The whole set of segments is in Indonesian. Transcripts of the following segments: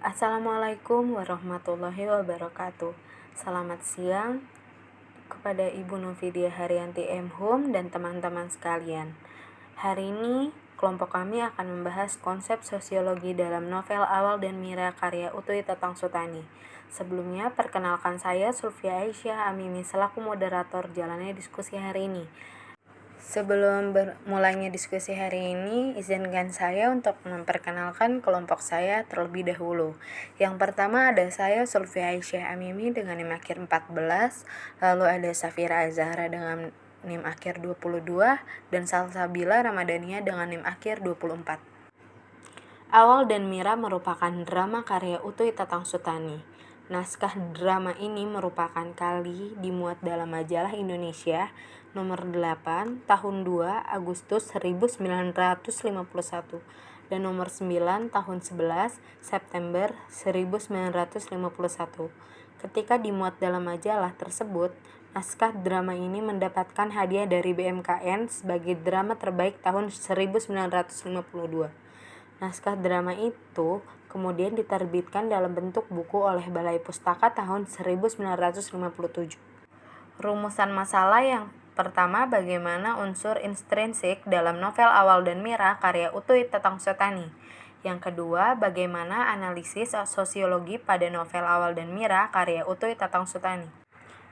Assalamualaikum warahmatullahi wabarakatuh. Selamat siang kepada Ibu Novidia Haryanti M. Hum dan teman-teman sekalian. Hari ini kelompok kami akan membahas konsep sosiologi dalam novel Awal dan Mira karya Utui Tatang Sutani. Sebelumnya, perkenalkan saya Sulfia Aisyah Amimi selaku moderator jalannya diskusi hari ini. Sebelum mulainya diskusi hari ini, izinkan saya untuk memperkenalkan kelompok saya terlebih dahulu. Yang pertama ada saya Sulfia Aisyah Amimi dengan NIM akhir 14, lalu ada Safira Azahra dengan NIM akhir 22, dan Salsabila Ramadhania dengan NIM akhir 24. Awal dan Mira merupakan drama karya Utui Tatang Sutani. Naskah drama ini merupakan kali dimuat dalam majalah Indonesia nomor 8 tahun 2 Agustus 1951 dan nomor 9 tahun 11 September 1951. Ketika dimuat dalam majalah tersebut, naskah drama ini mendapatkan hadiah dari BMKN sebagai drama terbaik tahun 1952. Naskah drama itu kemudian diterbitkan dalam bentuk buku oleh Balai Pustaka tahun 1957. Rumusan masalah yang pertama, bagaimana unsur intrinsik dalam novel Awal dan Mira karya Utui Tatang Sutani. Yang kedua, bagaimana analisis sosiologi pada novel Awal dan Mira karya Utui Tatang Sutani.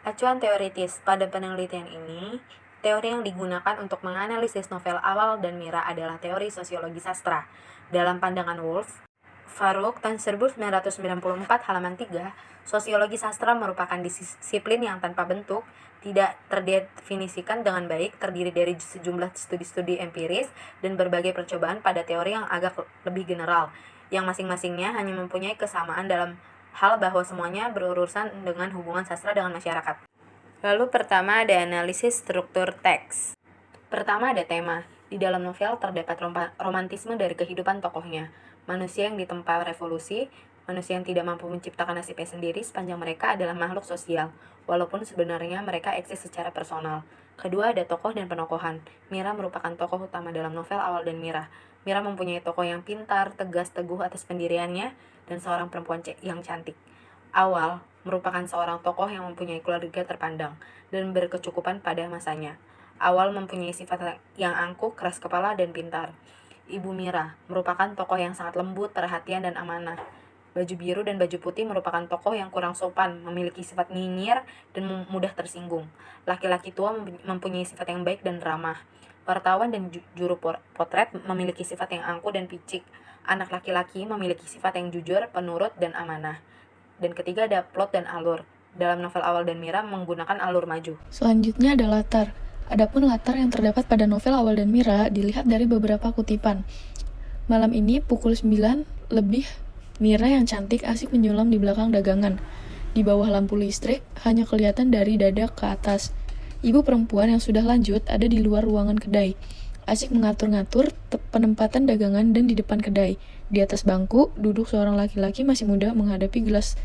Acuan teoritis. Pada penelitian ini, teori yang digunakan untuk menganalisis novel Awal dan Mira adalah teori sosiologi sastra. Dalam pandangan Wolf, Faruk tahun 1994 halaman 3, sosiologi sastra merupakan disiplin yang tanpa bentuk, tidak terdefinisikan dengan baik, terdiri dari sejumlah studi-studi empiris dan berbagai percobaan pada teori yang agak lebih general, yang masing-masingnya hanya mempunyai kesamaan dalam hal bahwa semuanya berurusan dengan hubungan sastra dengan masyarakat. Lalu pertama ada analisis struktur teks. Pertama ada tema. Di dalam novel terdapat romantisme dari kehidupan tokohnya. Manusia yang ditempa revolusi, manusia yang tidak mampu menciptakan nasibnya sendiri sepanjang mereka adalah makhluk sosial, walaupun sebenarnya mereka eksis secara personal. Kedua ada tokoh dan penokohan. Mira merupakan tokoh utama dalam novel Awal dan Mira. Mira mempunyai tokoh yang pintar, tegas, teguh atas pendiriannya, dan seorang perempuan yang cantik. Awal merupakan seorang tokoh yang mempunyai keluarga terpandang dan berkecukupan pada masanya. Awal mempunyai sifat yang angkuh, keras kepala, dan pintar. Ibu Mira merupakan tokoh yang sangat lembut, perhatian, dan amanah. Baju biru dan baju putih merupakan tokoh yang kurang sopan, memiliki sifat nyinyir, dan mudah tersinggung. Laki-laki tua mempunyai sifat yang baik dan ramah. Wartawan dan juru potret memiliki sifat yang angkuh dan picik. Anak laki-laki memiliki sifat yang jujur, penurut, dan amanah. Dan ketiga ada plot dan alur. Dalam novel Awal dan Mira menggunakan alur maju. Selanjutnya ada latar. Adapun latar yang terdapat pada novel Awal dan Mira dilihat dari beberapa kutipan. Malam ini pukul 9 lebih, Mira yang cantik asik menyelam di belakang dagangan. Di bawah lampu listrik hanya kelihatan dari dada ke atas. Ibu perempuan yang sudah lanjut ada di luar ruangan kedai. Asik mengatur-ngatur penempatan dagangan dan di depan kedai. Di atas bangku duduk seorang laki-laki masih muda menghadapi gelas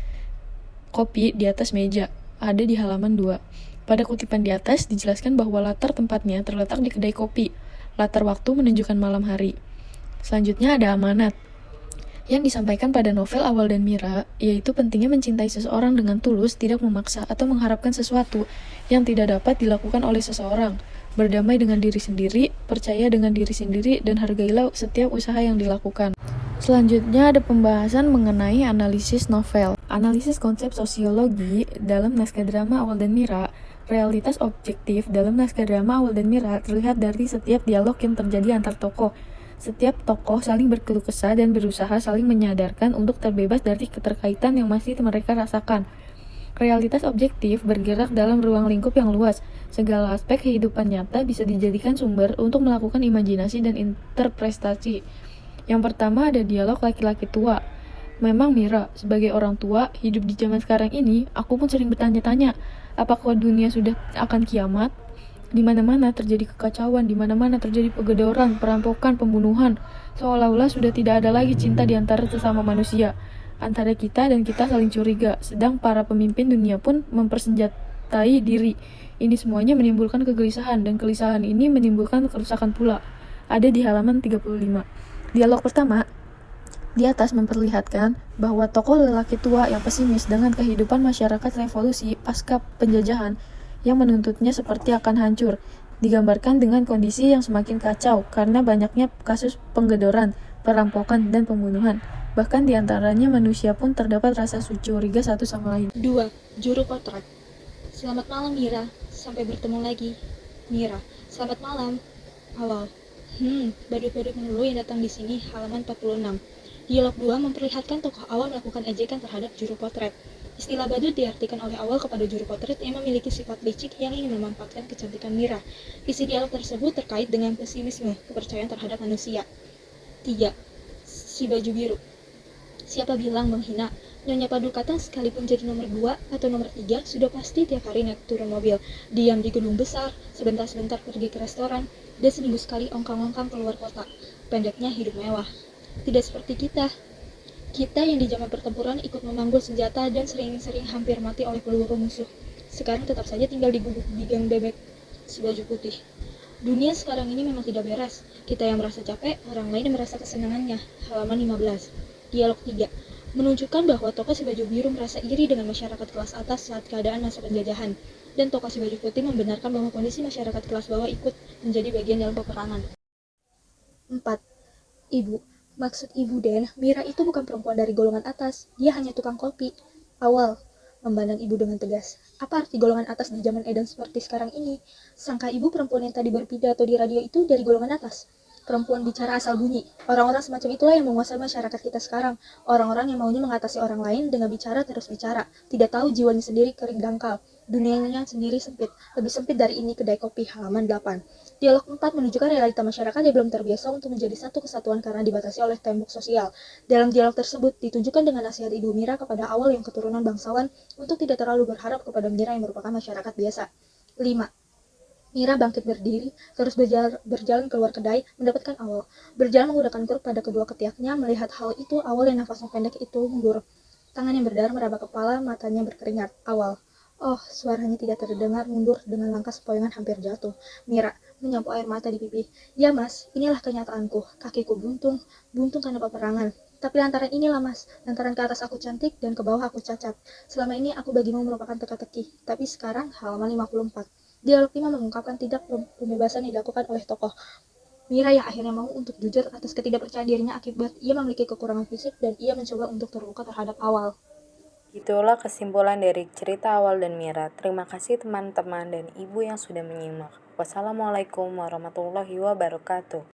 kopi di atas meja. Ada di halaman 2. Pada kutipan di atas dijelaskan bahwa latar tempatnya terletak di kedai kopi. Latar waktu menunjukkan malam hari. Selanjutnya ada amanat yang disampaikan pada novel Awal dan Mira, yaitu pentingnya mencintai seseorang dengan tulus, tidak memaksa atau mengharapkan sesuatu yang tidak dapat dilakukan oleh seseorang. Berdamai dengan diri sendiri, percaya dengan diri sendiri, dan hargailah setiap usaha yang dilakukan. Selanjutnya ada pembahasan mengenai analisis novel. Analisis konsep sosiologi dalam naskah drama Awal dan Mira. Realitas objektif dalam naskah drama Awal dan Mira terlihat dari setiap dialog yang terjadi antar tokoh. Setiap tokoh saling berkeluh kesah dan berusaha saling menyadarkan untuk terbebas dari keterkaitan yang masih mereka rasakan. Realitas objektif bergerak dalam ruang lingkup yang luas. Segala aspek kehidupan nyata bisa dijadikan sumber untuk melakukan imajinasi dan interpretasi. Yang pertama ada dialog laki-laki tua. Memang Mira, sebagai orang tua, hidup di zaman sekarang ini, aku pun sering bertanya-tanya, apakah dunia sudah akan kiamat? Di mana-mana terjadi kekacauan, di mana-mana terjadi penggedororan, perampokan, pembunuhan. Seolah-olah sudah tidak ada lagi cinta di antara sesama manusia. Antara kita dan kita saling curiga, sedang para pemimpin dunia pun mempersenjatai diri. Ini semuanya menimbulkan kegelisahan, dan kegelisahan ini menimbulkan kerusakan pula. Ada di halaman 35. Dialog pertama, Di atas memperlihatkan bahwa tokoh lelaki tua yang pesimis dengan kehidupan masyarakat revolusi pasca penjajahan yang menuntutnya seperti akan hancur, digambarkan dengan kondisi yang semakin kacau karena banyaknya kasus penggedoran, perampokan, dan pembunuhan. Bahkan di antaranya manusia pun terdapat rasa curiga satu sama lain. 2. Juru potret. Selamat malam, Mira. Sampai bertemu lagi. Mira. Selamat malam. Awal. Badut-badut melulu yang datang di sini, halaman 46. Dialog 2 memperlihatkan tokoh awal melakukan ejekan terhadap juru potret. Istilah badut diartikan oleh awal kepada juru potret yang memiliki sifat licik yang ingin memanfaatkan kecantikan Mira. Isi dialog tersebut terkait dengan pesimisme, kepercayaan terhadap manusia. 3. Si baju biru. Siapa bilang menghina? Nyonya Padukata sekalipun jadi nomor 2 atau nomor 3 sudah pasti tiap hari naik turun mobil, diam di gedung besar, sebentar-sebentar pergi ke restoran, dan seminggu sekali ongkang-ongkang keluar kota. Pendeknya hidup mewah. Tidak seperti kita. Kita yang di zaman pertempuran ikut memanggul senjata dan sering-sering hampir mati oleh peluru musuh. Sekarang tetap saja tinggal di gubuk di gang bebek. Si baju putih. Dunia sekarang ini memang tidak beres. Kita yang merasa capek, orang lain yang merasa kesenangannya. Halaman 15. Dialog 3. Menunjukkan bahwa tokoh si baju biru merasa iri dengan masyarakat kelas atas saat keadaan masa penjajahan. Dan tokoh si baju putih membenarkan bahwa kondisi masyarakat kelas bawah ikut menjadi bagian dalam peperangan. 4. Ibu. Maksud Ibu Den, Mira itu bukan perempuan dari golongan atas. Dia hanya tukang kopi. Awal. Memandang Ibu dengan tegas. Apa arti golongan atas di zaman edan seperti sekarang ini? Sangka Ibu perempuan yang tadi berpidato di radio itu dari golongan atas? Perempuan bicara asal bunyi. Orang-orang semacam itulah yang menguasai masyarakat kita sekarang. Orang-orang yang maunya mengatasi orang lain dengan bicara terus bicara. Tidak tahu jiwanya sendiri kering dangkal. Dunianya sendiri sempit. Lebih sempit dari ini kedai kopi. Halaman 8. Dialog 4 menunjukkan realita masyarakat yang belum terbiasa untuk menjadi satu kesatuan karena dibatasi oleh tembok sosial. Dalam dialog tersebut ditunjukkan dengan nasihat Ibu Mira kepada awal yang keturunan bangsawan untuk tidak terlalu berharap kepada Mira yang merupakan masyarakat biasa. 5. Mira bangkit berdiri, terus berjalan keluar kedai, mendapatkan Awal. Berjalan menggunakan kuruk pada kedua ketiaknya, melihat hal itu, Awal yang nafasnya pendek itu mundur. Tangan yang berdarah meraba kepala, matanya berkeringat. Awal. Oh, suaranya tidak terdengar, mundur dengan langkah sempoyongan hampir jatuh. Mira menyapu air mata di pipi. Ya mas, inilah kenyataanku. Kakiku buntung, buntung karena peperangan. Tapi lantaran inilah mas, lantaran ke atas aku cantik dan ke bawah aku cacat. Selama ini aku bagimu merupakan teka-teki. Tapi sekarang halaman 54. Dialog 5 mengungkapkan tindak pembebasan yang dilakukan oleh tokoh Mira yang akhirnya mau untuk jujur atas ketidakpercayaan dirinya akibat ia memiliki kekurangan fisik dan ia mencoba untuk terbuka terhadap Awal. Itulah kesimpulan dari cerita Awal dan Mira. Terima kasih teman-teman dan ibu yang sudah menyimak. Wassalamualaikum warahmatullahi wabarakatuh.